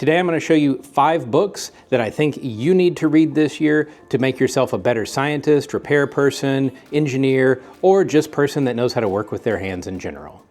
Today I'm going to show you 5 books that I think you need to read this year to make yourself a better scientist, repair person, engineer, or just person that knows how to work with their hands in general.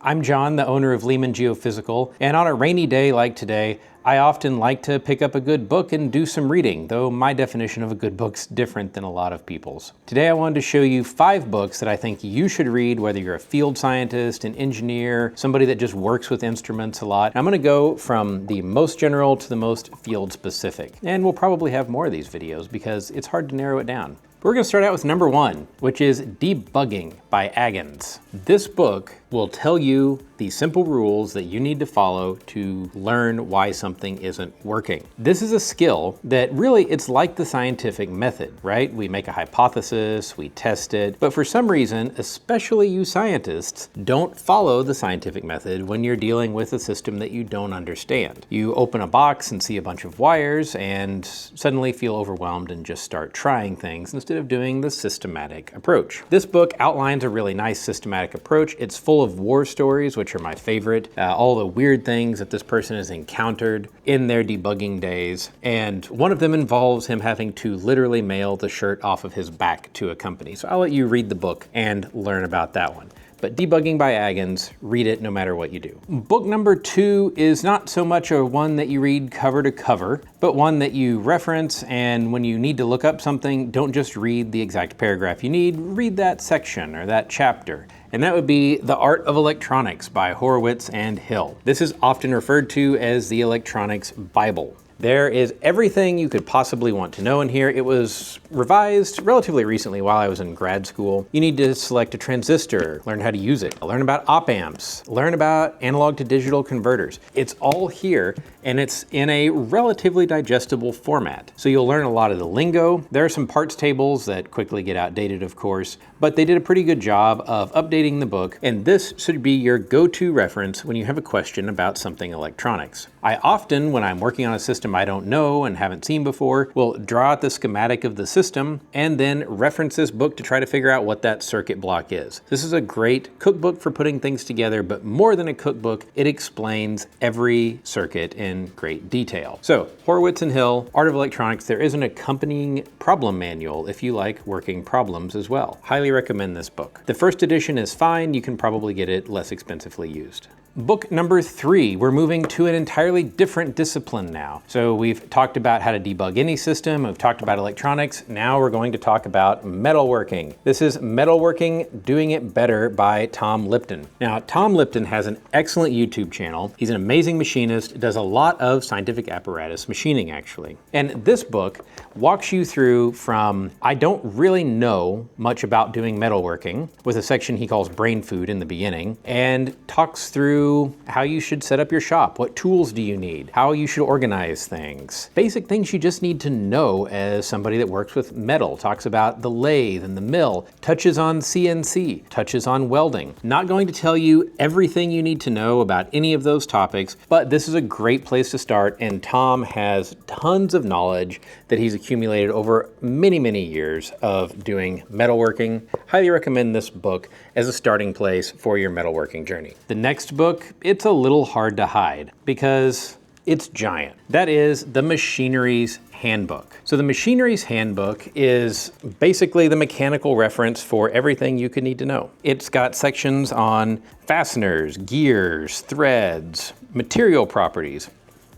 I'm John, the owner of Leeman Geophysical, and on a rainy day like today, I often like to pick up a good book and do some reading, though my definition of a good book's different than a lot of people's. Today I wanted to show you 5 books that I think you should read, whether you're a field scientist, an engineer, somebody that just works with instruments a lot. I'm going to go from the most general to the most field specific, and we'll probably have more of these videos because it's hard to narrow it down. We're going to start out with number 1, which is Debugging by Agans. This book will tell you the simple rules that you need to follow to learn why something isn't working. This is a skill that really, it's like the scientific method, right? We make a hypothesis, we test it, but for some reason, especially you scientists, don't follow the scientific method when you're dealing with a system that you don't understand. You open a box and see a bunch of wires and suddenly feel overwhelmed and just start trying things instead of doing the systematic approach. This book outlines a really nice systematic approach. It's full of war stories, which are my favorite, all the weird things that this person has encountered in their debugging days. And one of them involves him having to literally mail the shirt off of his back to a company. So I'll let you read the book and learn about that one. But Debugging by Agans, read it no matter what you do. Book number 2 is not so much a one that you read cover to cover, but one that you reference, and when you need to look up something, don't just read the exact paragraph you need, read that section or that chapter. And that would be The Art of Electronics by Horowitz and Hill. This is often referred to as the Electronics Bible. There is everything you could possibly want to know in here. It was revised relatively recently while I was in grad school. You need to select a transistor, learn how to use it, learn about op amps, learn about analog to digital converters. It's all here, and it's in a relatively digestible format. So you'll learn a lot of the lingo. There are some parts tables that quickly get outdated, of course, but they did a pretty good job of updating the book, and this should be your go-to reference when you have a question about something electronics. I often, when I'm working on a system I don't know and haven't seen before, will draw out the schematic of the system and then reference this book to try to figure out what that circuit block is. This is a great cookbook for putting things together, but more than a cookbook, it explains every circuit in great detail. So, Horowitz and Hill, Art of Electronics, there is an accompanying problem manual if you like working problems as well. Highly recommend this book. The first edition is fine, you can probably get it less expensively used. Book number 3, we're moving to an entirely different discipline now. So we've talked about how to debug any system, we've talked about electronics, now we're going to talk about metalworking. This is Metalworking, Doing It Better by Tom Lipton. Now, Tom Lipton has an excellent YouTube channel. He's an amazing machinist, does a lot of scientific apparatus machining actually. And this book walks you through from, I don't really know much about doing metalworking, with a section he calls brain food in the beginning, and talks through how you should set up your shop, what tools do you need, how you should organize things. Basic things you just need to know as somebody that works with metal. Talks about the lathe and the mill, touches on CNC, touches on welding. Not going to tell you everything you need to know about any of those topics, but this is a great place to start, and Tom has tons of knowledge that he's accumulated over many, many years of doing metalworking. Highly recommend this book as a starting place for your metalworking journey. The next book, it's a little hard to hide because it's giant. That is The Machinery's Handbook. So The Machinery's Handbook is basically the mechanical reference for everything you could need to know. It's got sections on fasteners, gears, threads, material properties,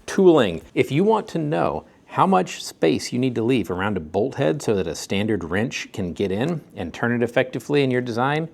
tooling. If you want to know how much space you need to leave around a bolt head so that a standard wrench can get in and turn it effectively in your design,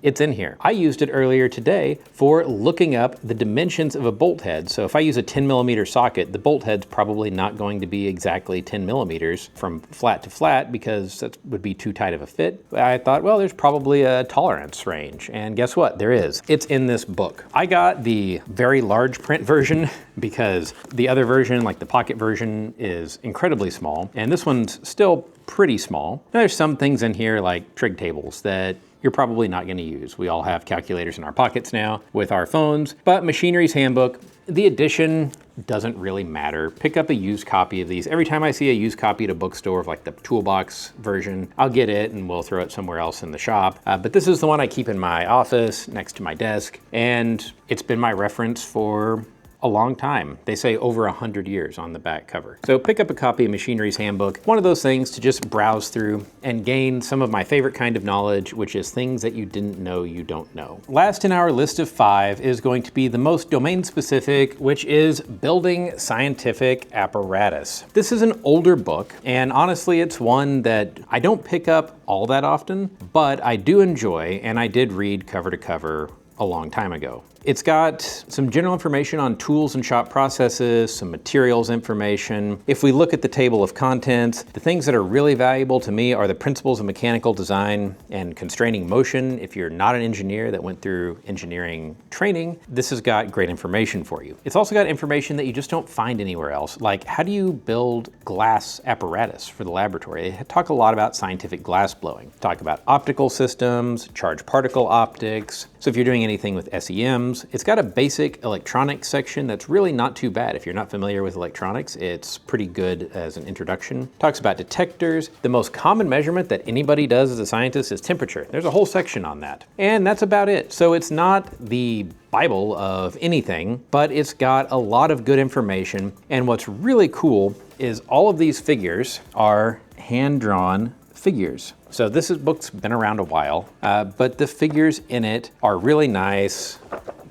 it's in here. I used it earlier today for looking up the dimensions of a bolt head. So if I use a 10mm socket, the bolt head's probably not going to be exactly 10mm from flat to flat because that would be too tight of a fit. I thought, well, there's probably a tolerance range. And guess what? There is. It's in this book. I got the very large print version because the other version, like the pocket version, is incredibly small. And this one's still pretty small. Now, there's some things in here like trig tables that you're probably not going to use. We all have calculators in our pockets now with our phones, but Machinery's Handbook The edition doesn't really matter. Pick up a used copy of these. Every time I see a used copy at a bookstore of like the toolbox version, I'll get it and we'll throw it somewhere else in the shop. But this is the one I keep in my office next to my desk, and it's been my reference for a long time. They say over 100 years on the back cover. So pick up a copy of Machinery's Handbook, one of those things to just browse through and gain some of my favorite kind of knowledge, which is things that you didn't know you don't know. Last in our list of 5 is going to be the most domain specific, which is Building Scientific Apparatus. This is an older book, and honestly, it's one that I don't pick up all that often, but I do enjoy, and I did read cover to cover a long time ago. It's got some general information on tools and shop processes, some materials information. If we look at the table of contents, the things that are really valuable to me are the principles of mechanical design and constraining motion. If you're not an engineer that went through engineering training, this has got great information for you. It's also got information that you just don't find anywhere else, like how do you build glass apparatus for the laboratory? They talk a lot about scientific glass blowing. Talk about optical systems, charged particle optics. So if you're doing anything with SEMs, it's got a basic electronics section that's really not too bad. If you're not familiar with electronics, it's pretty good as an introduction. Talks about detectors. The most common measurement that anybody does as a scientist is temperature. There's a whole section on that. And that's about it. So it's not the Bible of anything, but it's got a lot of good information. And what's really cool is all of these figures are hand-drawn figures. So this book's been around a while, but the figures in it are really nice.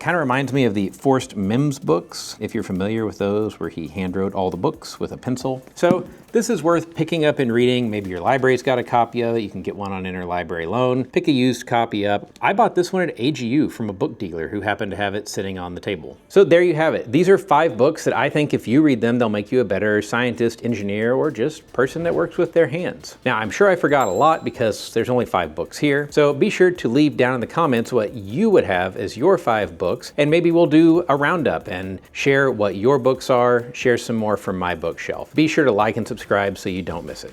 Kind of reminds me of the Forrest Mims books, if you're familiar with those, where he hand wrote all the books with a pencil. So this is worth picking up and reading. Maybe your library's got a copy of it. You can get one on interlibrary loan. Pick a used copy up. I bought this one at AGU from a book dealer who happened to have it sitting on the table. So there you have it. These are 5 books that I think if you read them, they'll make you a better scientist, engineer, or just person that works with their hands. Now, I'm sure I forgot a lot because there's only 5 books here. So be sure to leave down in the comments what you would have as your 5 books, and maybe we'll do a roundup and share what your books are, share some more from my bookshelf. Be sure to like and subscribe so you don't miss it.